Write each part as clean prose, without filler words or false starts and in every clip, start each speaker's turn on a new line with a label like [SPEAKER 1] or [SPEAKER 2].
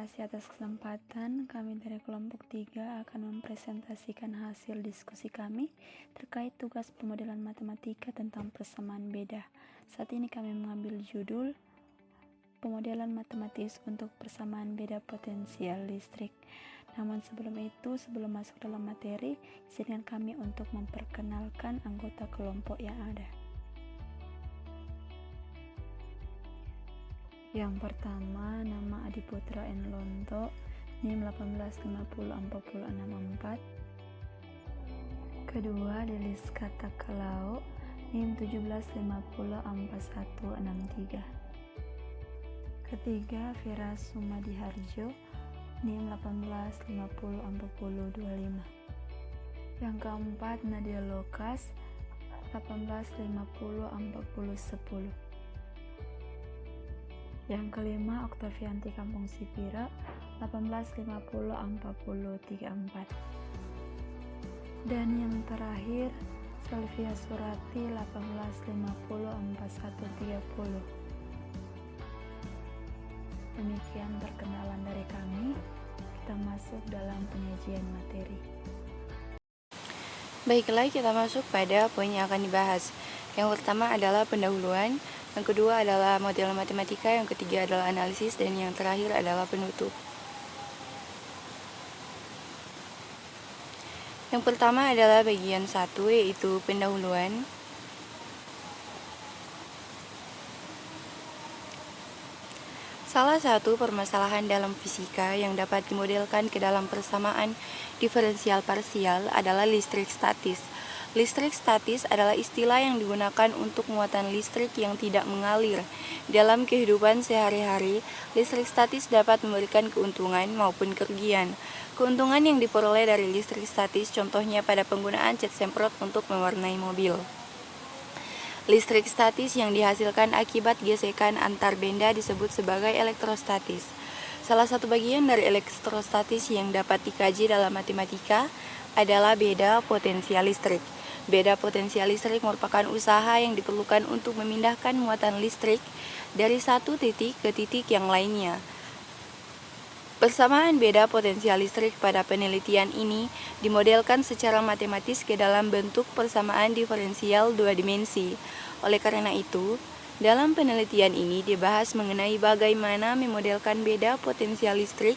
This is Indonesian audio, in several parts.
[SPEAKER 1] kasih atas kesempatan. Kami dari kelompok 3 akan mempresentasikan hasil diskusi kami terkait tugas pemodelan matematika tentang persamaan beda. Saat ini kami mengambil judul pemodelan matematis untuk persamaan beda potensial listrik. Namun sebelum masuk dalam materi, izinkan kami untuk memperkenalkan anggota kelompok yang ada. Yang pertama, nama Adiputra N. Lonto, NIM 1850464. Kedua, Delis Katakalao, NIM 175046163. Ketiga, Fira Sumadiharjo, NIM 1850425. Yang keempat, Nadia Lokas, 185041010. Yang kelima, Oktavianti Kampung Sipira, 1850434. Dan yang terakhir, Selvia Surati, 185041130. Demikian perkenalan dari kami. Kita masuk dalam penyajian materi.
[SPEAKER 2] Baiklah, kita masuk pada poin yang akan dibahas. Yang pertama adalah pendahuluan, yang kedua adalah model matematika, yang ketiga adalah analisis, dan yang terakhir adalah penutup. Yang pertama adalah bagian 1, yaitu pendahuluan. Salah satu permasalahan dalam fisika yang dapat dimodelkan ke dalam persamaan diferensial parsial adalah listrik statis. Listrik statis adalah istilah yang digunakan untuk muatan listrik yang tidak mengalir. Dalam kehidupan sehari-hari, listrik statis dapat memberikan keuntungan maupun kerugian. Keuntungan yang diperoleh dari listrik statis contohnya pada penggunaan cat semprot untuk mewarnai mobil. Listrik statis yang dihasilkan akibat gesekan antar benda disebut sebagai elektrostatis. Salah satu bagian dari elektrostatis yang dapat dikaji dalam matematika adalah beda potensial listrik. Beda potensial listrik merupakan usaha yang diperlukan untuk memindahkan muatan listrik dari satu titik ke titik yang lainnya. Persamaan beda potensial listrik pada penelitian ini dimodelkan secara matematis ke dalam bentuk persamaan diferensial dua dimensi. Oleh karena itu, dalam penelitian ini dibahas mengenai bagaimana memodelkan beda potensial listrik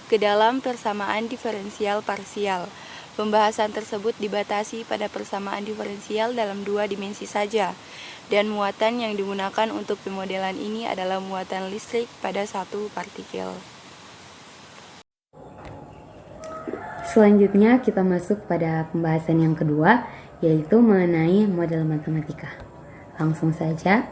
[SPEAKER 2] ke dalam persamaan diferensial parsial. Pembahasan tersebut dibatasi pada persamaan diferensial dalam dua dimensi saja, dan muatan yang digunakan untuk pemodelan ini adalah muatan listrik pada satu partikel.
[SPEAKER 3] Selanjutnya kita masuk pada pembahasan yang kedua, yaitu mengenai model matematika. Langsung saja.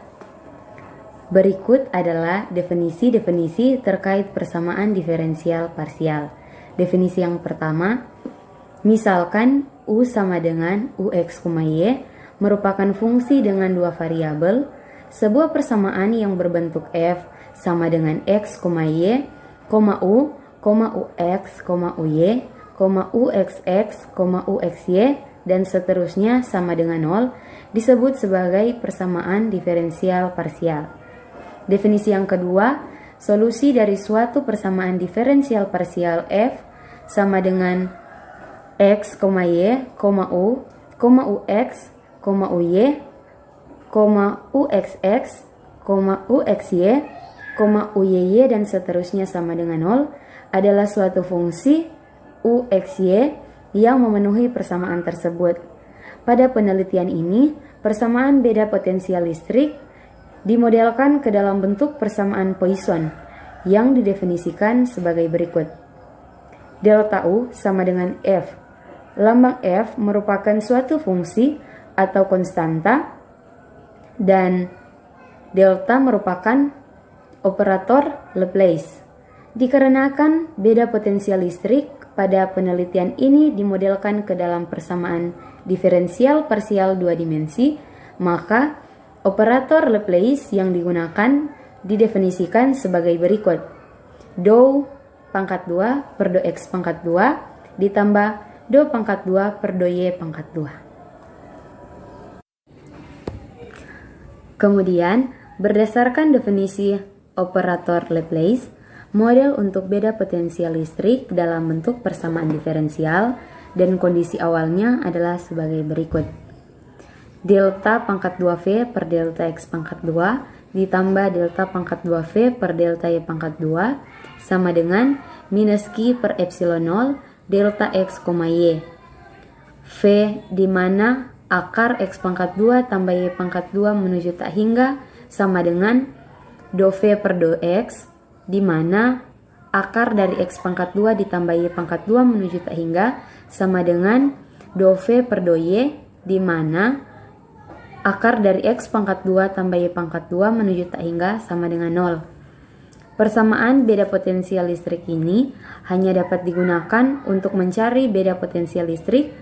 [SPEAKER 3] Berikut adalah definisi-definisi terkait persamaan diferensial parsial. Definisi yang pertama, misalkan U sama dengan UX, Y merupakan fungsi dengan dua variabel. Sebuah persamaan yang berbentuk F sama dengan X, Y, U, UX, UY, UXX, UXY, dan seterusnya sama dengan 0 disebut sebagai persamaan diferensial parsial. Definisi yang kedua, solusi dari suatu persamaan diferensial parsial F sama dengan X, Y, U, UX, UY, UXX, UXY, UYY, dan seterusnya sama dengan 0 adalah suatu fungsi UXY yang memenuhi persamaan tersebut. Pada penelitian ini, persamaan beda potensial listrik dimodelkan ke dalam bentuk persamaan Poisson yang didefinisikan sebagai berikut. Delta U sama dengan F. Lambang F merupakan suatu fungsi atau konstanta dan delta merupakan operator Laplace. Dikarenakan beda potensial listrik pada penelitian ini dimodelkan ke dalam persamaan diferensial parsial dua dimensi, maka operator Laplace yang digunakan didefinisikan sebagai berikut. Dou pangkat 2 per dou X pangkat 2 ditambah dou pangkat 2 per dou Y pangkat 2. Kemudian, berdasarkan definisi operator Laplace, Model untuk beda potensial listrik dalam bentuk persamaan diferensial dan kondisi awalnya adalah sebagai berikut. Delta pangkat 2V per delta X pangkat 2 ditambah delta pangkat 2V per delta Y pangkat 2 sama dengan minus Q per epsilon 0 delta X, Y. V di mana akar X pangkat 2 tambah Y pangkat 2 menuju tak hingga sama dengan do V per do X, di mana akar dari X pangkat 2 ditambah Y pangkat 2 menuju tak hingga sama dengan do V per do Y, di mana akar dari X pangkat 2 tambah Y pangkat 2 menuju tak hingga sama dengan 0. Persamaan beda potensial listrik ini hanya dapat digunakan untuk mencari beda potensial listrik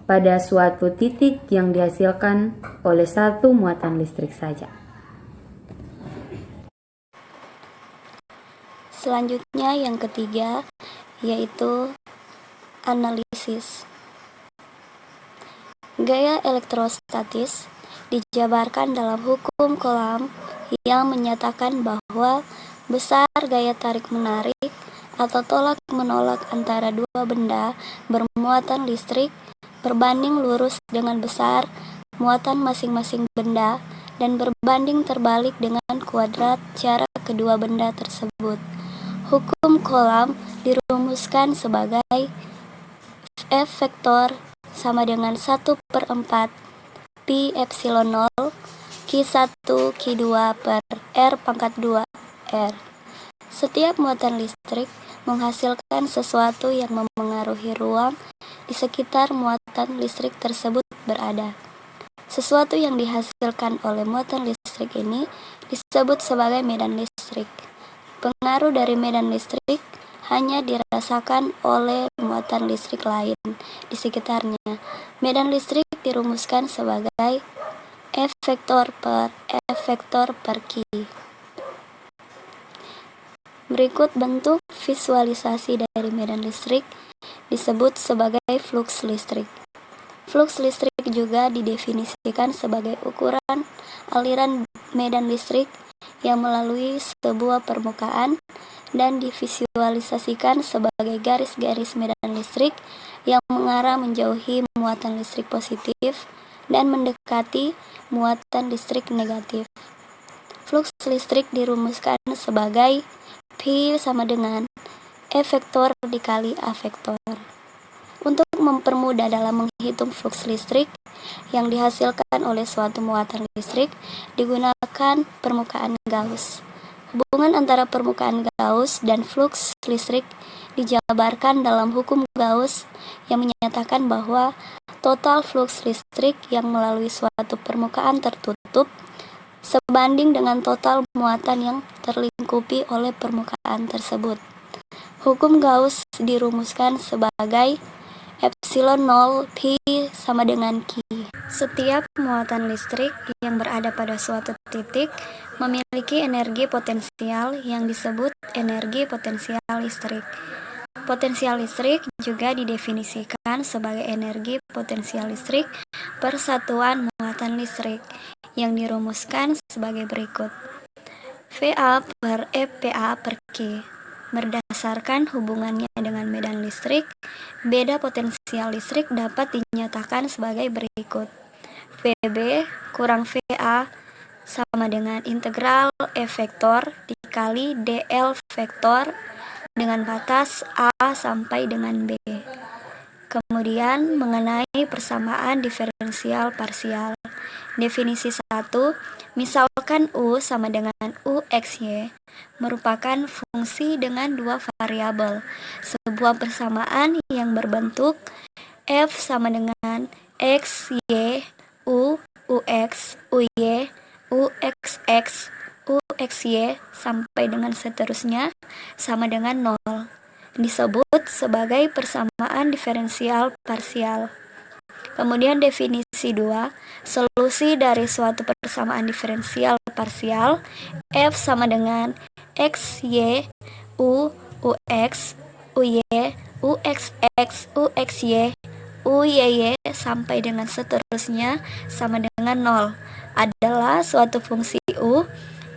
[SPEAKER 3] pada suatu titik yang dihasilkan oleh satu muatan listrik saja.
[SPEAKER 4] Selanjutnya yang ketiga yaitu analisis. Gaya elektrostatis dijabarkan dalam hukum Coulomb yang menyatakan bahwa besar gaya tarik-menarik atau tolak-menolak antara dua benda bermuatan listrik berbanding lurus dengan besar muatan masing-masing benda dan berbanding terbalik dengan kuadrat jarak kedua benda tersebut. Hukum Coulomb dirumuskan sebagai F vektor sama dengan 1/4 pi epsilon 0 Q1 Q2 per R pangkat 2 R. Setiap muatan listrik menghasilkan sesuatu yang memengaruhi ruang di sekitar muatan listrik tersebut berada. Sesuatu yang dihasilkan oleh muatan listrik ini disebut sebagai medan listrik. Pengaruh dari medan listrik hanya dirasakan oleh muatan listrik lain di sekitarnya. Medan listrik dirumuskan sebagai F vektor per Q. Berikut bentuk visualisasi dari medan listrik disebut sebagai flux listrik. Flux listrik juga didefinisikan sebagai ukuran aliran medan listrik yang melalui sebuah permukaan dan divisualisasikan sebagai garis-garis medan listrik yang mengarah menjauhi muatan listrik positif dan mendekati muatan listrik negatif. Flux listrik dirumuskan sebagai P sama dengan E vektor dikali A vektor. Untuk mempermudah dalam menghitung flux listrik yang dihasilkan oleh suatu muatan listrik, digunakan permukaan Gauss. Hubungan antara permukaan Gauss dan flux listrik dijabarkan dalam hukum Gauss yang menyatakan bahwa total flux listrik yang melalui suatu permukaan tertutup sebanding dengan total muatan yang terlingkupi oleh permukaan tersebut. Hukum Gauss dirumuskan sebagai epsilon 0 pi sama dengan Q. Setiap muatan listrik yang berada pada suatu titik memiliki energi potensial yang disebut energi potensial listrik. Potensial listrik juga didefinisikan sebagai energi potensial listrik per satuan muatan listrik yang dirumuskan sebagai berikut. VA per EPA per Q. Berdasarkan hubungannya dengan medan listrik, beda potensial listrik dapat dinyatakan sebagai berikut. VB kurang VA sama dengan integral E vektor dikali DL vektor dengan batas A sampai dengan B. Kemudian mengenai persamaan diferensial parsial. Definisi 1, misalkan U sama dengan UXY merupakan fungsi dengan dua variabel. Sebuah persamaan yang berbentuk F sama dengan X, Y, U, UX, UY, UXX, UXY sampai dengan seterusnya sama dengan 0. Disebut sebagai persamaan diferensial parsial. Kemudian definisi 2, solusi dari suatu persamaan diferensial parsial F sama dengan X, Y, U, UX, UY, UXX, UXY, UYY sampai dengan seterusnya sama dengan 0 adalah suatu fungsi U,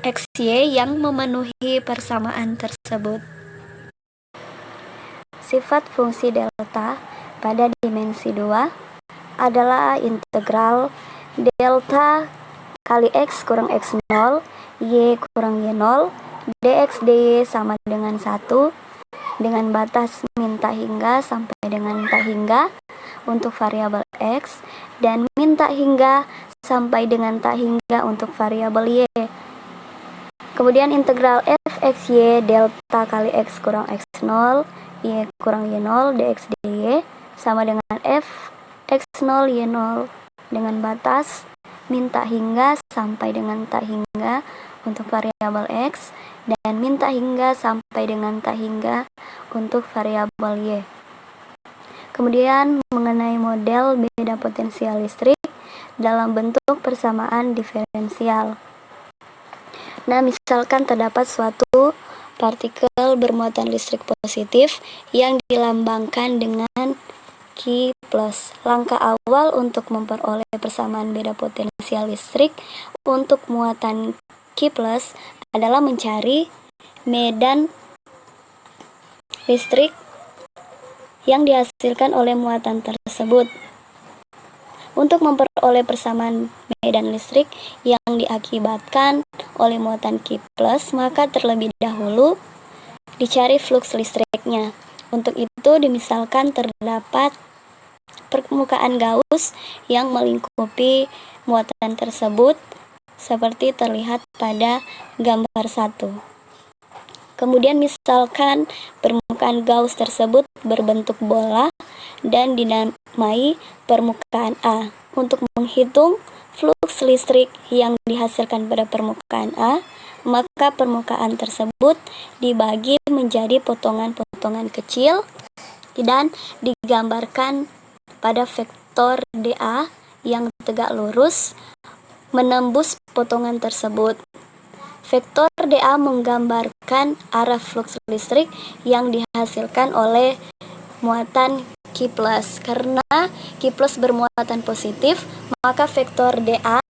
[SPEAKER 4] XY yang memenuhi persamaan tersebut. Sifat fungsi delta pada dimensi 2 adalah integral delta kali X kurang X0, Y kurang Y0, dx dy sama dengan 1 dengan batas min tak hingga sampai dengan tak hingga untuk variabel X dan min tak hingga sampai dengan tak hingga untuk variabel Y. Kemudian integral fxy delta kali X kurang X0, Y kurang Y0, dx dy sama dengan f X0 Y0 dengan batas min tak hingga sampai dengan tak hingga untuk variabel X dan min tak hingga sampai dengan tak hingga untuk variabel Y. Kemudian mengenai model beda potensial listrik dalam bentuk persamaan diferensial. Nah, misalkan terdapat suatu partikel bermuatan listrik positif yang dilambangkan dengan Q+. Langkah awal untuk memperoleh persamaan beda potensial listrik untuk muatan Q+ adalah mencari medan listrik yang dihasilkan oleh muatan tersebut. Untuk memperoleh persamaan medan listrik yang diakibatkan oleh muatan Q+, maka terlebih dahulu dicari flux listriknya. Untuk itu dimisalkan terdapat permukaan Gauss yang melingkupi muatan tersebut seperti terlihat pada gambar 1. Kemudian misalkan permukaan Gauss tersebut berbentuk bola dan dinamai permukaan A. Untuk menghitung flux listrik yang dihasilkan pada permukaan A, maka permukaan tersebut dibagi menjadi potongan-potongan kecil dan digambarkan pada vektor dA yang tegak lurus menembus potongan tersebut. Vektor dA menggambarkan arah flux listrik yang dihasilkan oleh muatan Q+. Karena Q+ bermuatan positif, maka vektor dA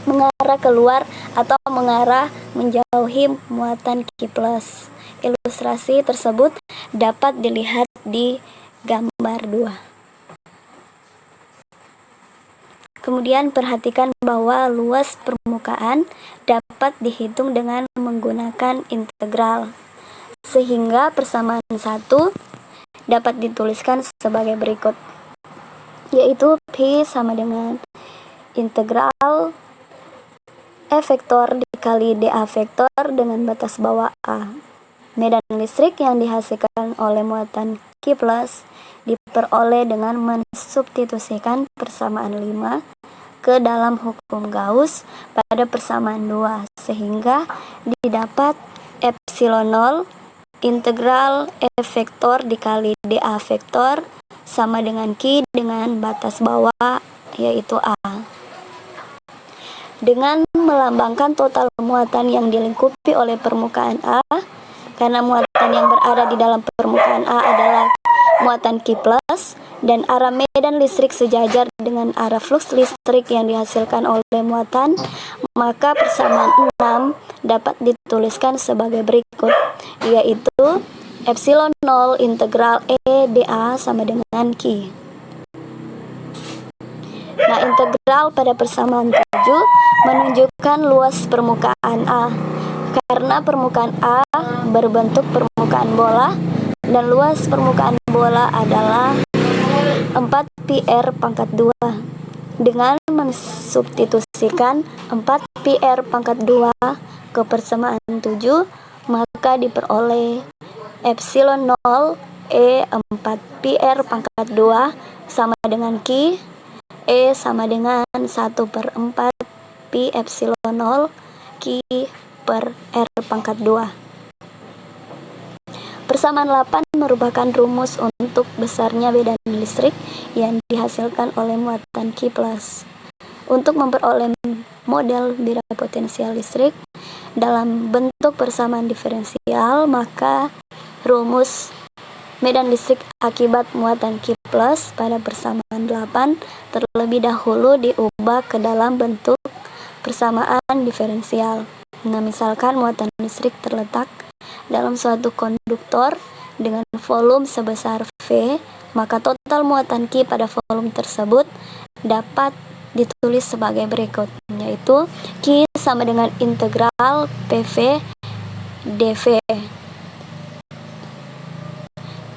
[SPEAKER 4] mengarah keluar atau mengarah menjauhi muatan Q+. Ilustrasi tersebut dapat dilihat di gambar 2. Kemudian perhatikan bahwa luas permukaan dapat dihitung dengan menggunakan integral, sehingga persamaan 1 dapat dituliskan sebagai berikut, yaitu P sama dengan integral E vektor dikali dA vektor dengan batas bawah A. Medan listrik yang dihasilkan oleh muatan Q+ diperoleh dengan mensubstitusikan persamaan 5 ke dalam hukum Gauss pada persamaan 2, sehingga didapat epsilon 0 integral E vektor dikali dA vektor sama dengan Q dengan batas bawah yaitu A. Dengan melambangkan total muatan yang dilingkupi oleh permukaan A, karena muatan yang berada di dalam permukaan A adalah muatan Q+, dan arah medan listrik sejajar dengan arah flux listrik yang dihasilkan oleh muatan, maka persamaan 6 dapat dituliskan sebagai berikut, yaitu epsilon 0 integral E dA sama dengan Q. Nah, integral pada persamaan 7 menunjukkan luas permukaan A. Karena permukaan A berbentuk permukaan bola dan luas permukaan bola adalah 4πr pangkat 2. Dengan mensubstitusikan 4πr pangkat 2 ke persamaan 7, maka diperoleh epsilon 0 E 4πr pangkat 2 sama dengan Q, E sama dengan 1/4 pi epsilon 0 Q per R pangkat 2. Persamaan 8 merupakan rumus untuk besarnya medan listrik yang dihasilkan oleh muatan Q+. Untuk memperoleh model beda potensial listrik dalam bentuk persamaan diferensial, maka rumus medan listrik akibat muatan Q+ pada persamaan 8 terlebih dahulu diubah ke dalam bentuk persamaan diferensial. Nah, misalkan muatan listrik terletak dalam suatu konduktor dengan volume sebesar V, maka total muatan Q pada volume tersebut dapat ditulis sebagai berikut, yaitu Q sama dengan integral PV dV.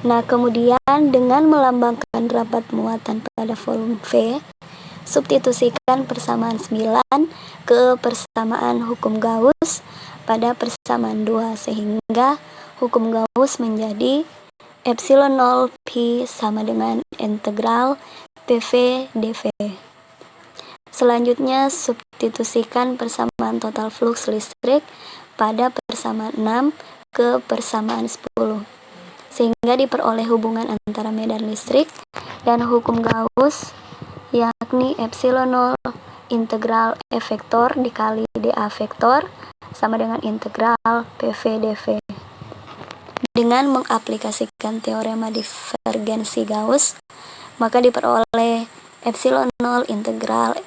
[SPEAKER 4] Nah, kemudian dengan melambangkan rapat muatan pada volume V, substitusikan persamaan 9 ke persamaan hukum Gauss pada persamaan 2, sehingga hukum Gauss menjadi epsilon 0 pi sama dengan integral PV dV. Selanjutnya, substitusikan persamaan total flux listrik pada persamaan 6 ke persamaan 10, sehingga diperoleh hubungan antara medan listrik dan hukum Gauss, yakni epsilon 0 integral E vektor dikali dA vektor sama dengan integral PV dV. Dengan mengaplikasikan teorema divergensi Gauss, maka diperoleh epsilon 0 integral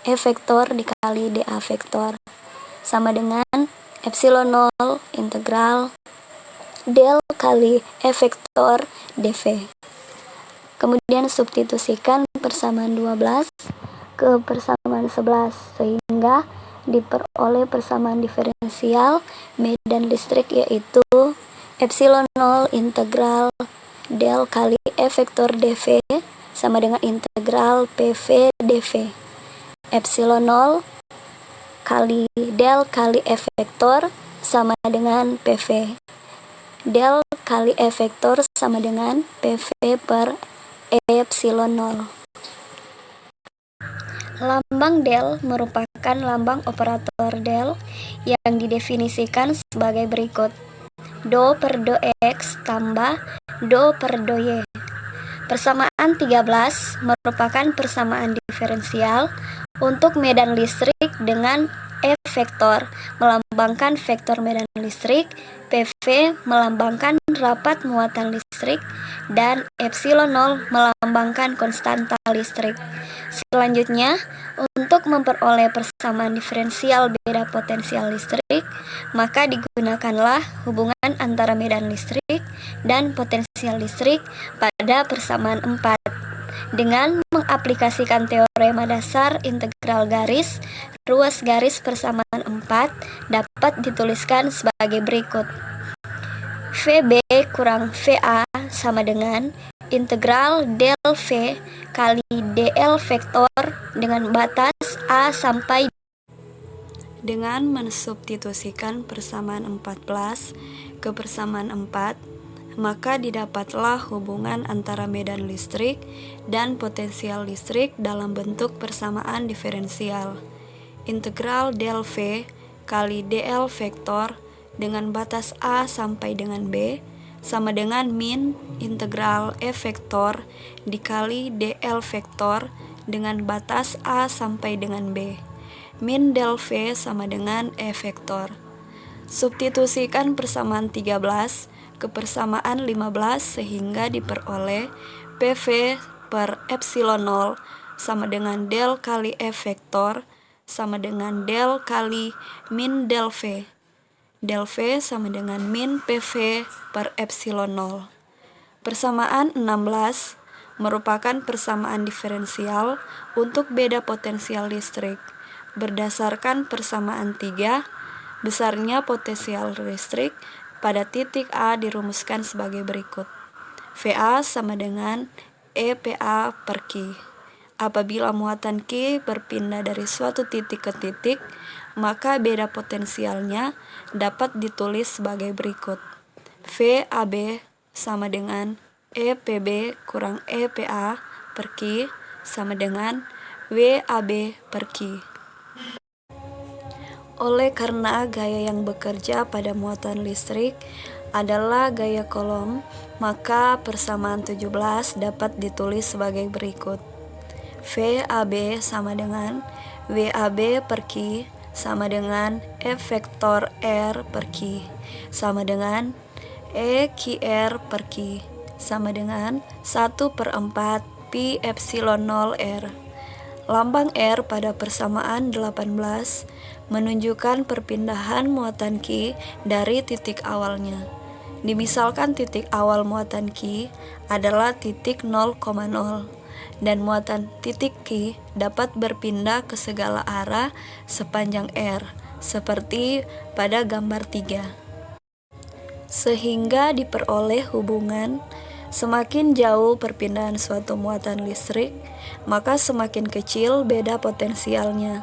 [SPEAKER 4] E vektor dikali dA vektor sama dengan epsilon 0 integral del kali E vektor dV. Kemudian substitusikan persamaan 12 ke persamaan 11, sehingga diperoleh persamaan diferensial medan listrik, yaitu epsilon 0 integral del kali E vektor dV sama dengan integral PV dV. Epsilon 0 kali del kali E vektor sama dengan PV. Del kali E vektor sama dengan PV per epsilon 0. Lambang del merupakan lambang operator del yang didefinisikan sebagai berikut: Do per do X tambah Do per do Y. Persamaan 13 merupakan persamaan diferensial untuk medan listrik dengan E vektor melambangkan vektor medan listrik, PV melambangkan rapat muatan listrik, dan epsilon 0 melambangkan konstanta listrik. Selanjutnya, untuk memperoleh persamaan diferensial beda potensial listrik, maka digunakanlah hubungan antara medan listrik dan potensial listrik pada persamaan 4. Dengan mengaplikasikan teorema dasar integral garis, ruas garis persamaan 4 dapat dituliskan sebagai berikut: VB kurang VA sama dengan integral del V kali dl vektor dengan batas A sampai. Dengan mensubstitusikan persamaan 14 ke persamaan 4, maka didapatlah hubungan antara medan listrik dan potensial listrik dalam bentuk persamaan diferensial. Integral del V kali dl vektor dengan batas A sampai dengan B sama dengan min integral E vektor dikali dl vektor dengan batas A sampai dengan B. Min del V sama dengan E vektor. Substitusikan persamaan 13 ke persamaan 15 sehingga diperoleh PV per epsilon 0 sama dengan del kali E vektor sama dengan del kali min del V. Del V sama dengan min PV per epsilon 0. Persamaan 16 merupakan persamaan diferensial untuk beda potensial listrik. Berdasarkan persamaan 3, besarnya potensial listrik pada titik A dirumuskan sebagai berikut: VA sama dengan EPA per Q. Apabila muatan Q berpindah dari suatu titik ke titik, maka beda potensialnya dapat ditulis sebagai berikut: VAB sama dengan EPB kurang EPA per Q sama dengan WAB per Q. Oleh karena gaya yang bekerja pada muatan listrik adalah gaya Coulomb, maka persamaan 17 dapat ditulis sebagai berikut: VAB sama dengan WAB per Q sama dengan E vektor R per Q sama dengan EQR per Q sama dengan 1/4 pi epsilon 0 R. Lambang R pada persamaan 18 menunjukkan perpindahan muatan Q dari titik awalnya. Dimisalkan titik awal muatan Q adalah titik 0,0 dan muatan titik Q dapat berpindah ke segala arah sepanjang R, seperti pada gambar 3. Sehingga diperoleh hubungan semakin jauh perpindahan suatu muatan listrik, maka semakin kecil beda potensialnya,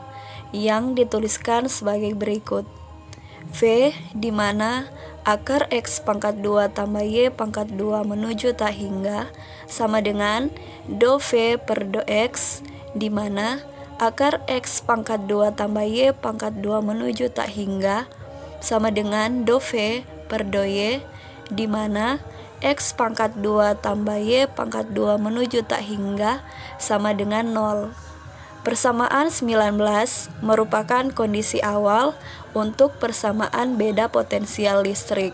[SPEAKER 4] yang dituliskan sebagai berikut. V di mana akar X pangkat 2 tambah Y pangkat 2 menuju tak hingga sama dengan do V per do X, di mana akar X pangkat 2 tambah Y pangkat 2 menuju tak hingga sama dengan do V per do Y, di mana X pangkat 2 tambah Y pangkat 2 menuju tak hingga sama dengan 0. Persamaan 19 merupakan kondisi awal untuk persamaan beda potensial listrik.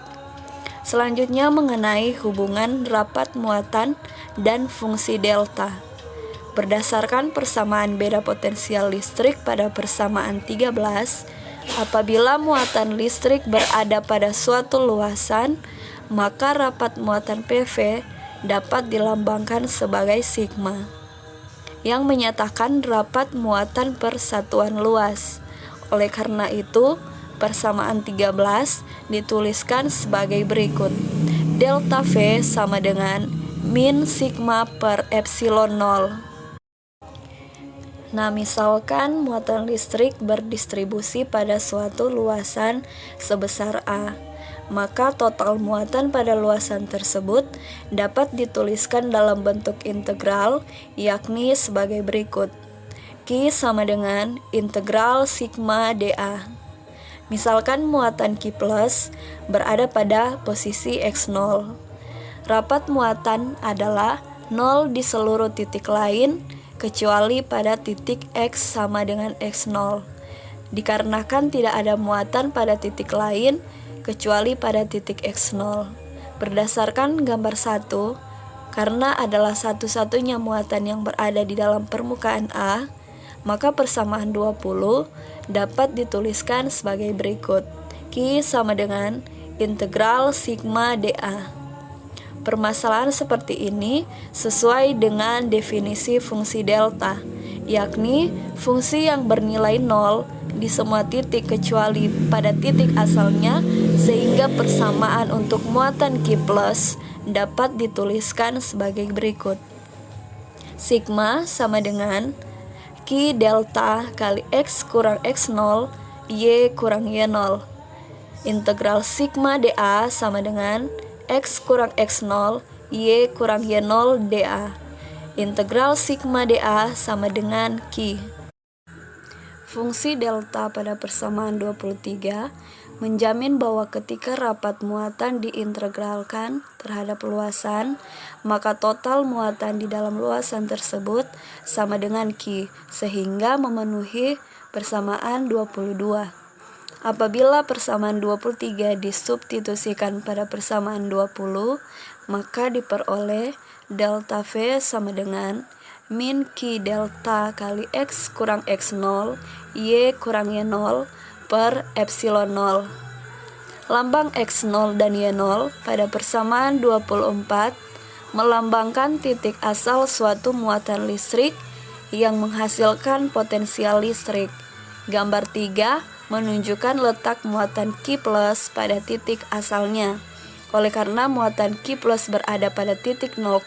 [SPEAKER 4] Selanjutnya mengenai hubungan rapat muatan dan fungsi delta. Berdasarkan persamaan beda potensial listrik pada persamaan 13, apabila muatan listrik berada pada suatu luasan, maka rapat muatan PV dapat dilambangkan sebagai sigma, yang menyatakan rapat muatan per satuan luas. Oleh karena itu, persamaan 13 dituliskan sebagai berikut. Delta V sama dengan min sigma per epsilon 0. Nah, misalkan muatan listrik berdistribusi pada suatu luasan sebesar A, maka total muatan pada luasan tersebut dapat dituliskan dalam bentuk integral, yakni sebagai berikut. Q sama dengan integral sigma dA. Misalkan muatan Q plus berada pada posisi X0. Rapat muatan adalah 0 di seluruh titik lain, kecuali pada titik X sama dengan X0. Dikarenakan tidak ada muatan pada titik lain, kecuali pada titik X0. Berdasarkan gambar 1, karena adalah satu-satunya muatan yang berada di dalam permukaan A, maka persamaan 20 dapat dituliskan sebagai berikut. Q sama dengan integral sigma dA. Permasalahan seperti ini sesuai dengan definisi fungsi delta, yakni fungsi yang bernilai 0 di semua titik kecuali pada titik asalnya, sehingga persamaan untuk muatan Q plus dapat dituliskan sebagai berikut. Sigma sama dengan Q delta kali X kurang X0 Y kurang Y0. Integral sigma dA sama dengan X kurang X0 Y kurang Y0 dA. Integral sigma dA sama dengan Q. Fungsi delta pada persamaan 23 menjamin bahwa ketika rapat muatan diintegralkan terhadap luasan, maka total muatan di dalam luasan tersebut sama dengan Q, sehingga memenuhi persamaan 22. Apabila persamaan 23 disubstitusikan pada persamaan 20, maka diperoleh delta V sama dengan min Q delta kali X kurang X0 Y kurang Y0 per epsilon 0. Lambang X0 dan Y0 pada persamaan 24 melambangkan titik asal suatu muatan listrik yang menghasilkan potensial listrik. Gambar 3 menunjukkan letak muatan Q plus pada titik asalnya. Oleh karena muatan Q plus berada pada titik 0,0,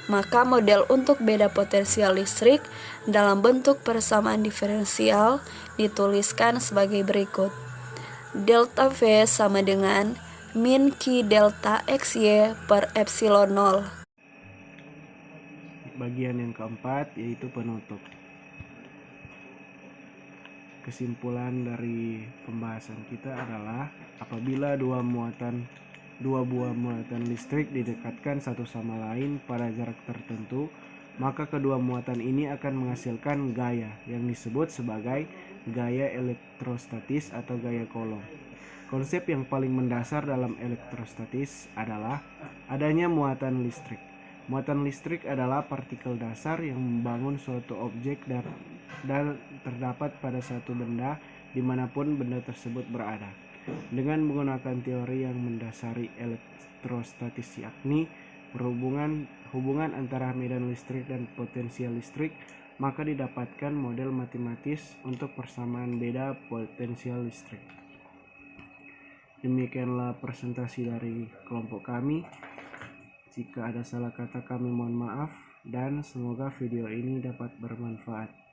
[SPEAKER 4] maka model untuk beda potensial listrik dalam bentuk persamaan diferensial dituliskan sebagai berikut. Delta V sama dengan min Q delta XY per epsilon 0.
[SPEAKER 5] Bagian yang keempat yaitu penutup. Kesimpulan dari pembahasan kita adalah apabila dua buah muatan listrik didekatkan satu sama lain pada jarak tertentu, maka kedua muatan ini akan menghasilkan gaya yang disebut sebagai gaya elektrostatis atau gaya Coulomb. Konsep yang paling mendasar dalam elektrostatis adalah adanya muatan listrik. Muatan listrik adalah partikel dasar yang membangun suatu objek dan terdapat pada satu benda dimanapun benda tersebut berada. dengan menggunakan teori yang mendasari elektrostatis, yakni hubungan antara medan listrik dan potensial listrik, maka didapatkan model matematis untuk persamaan beda potensial listrik. Demikianlah presentasi dari kelompok kami. Jika ada salah kata kami mohon maaf, dan semoga video ini dapat bermanfaat.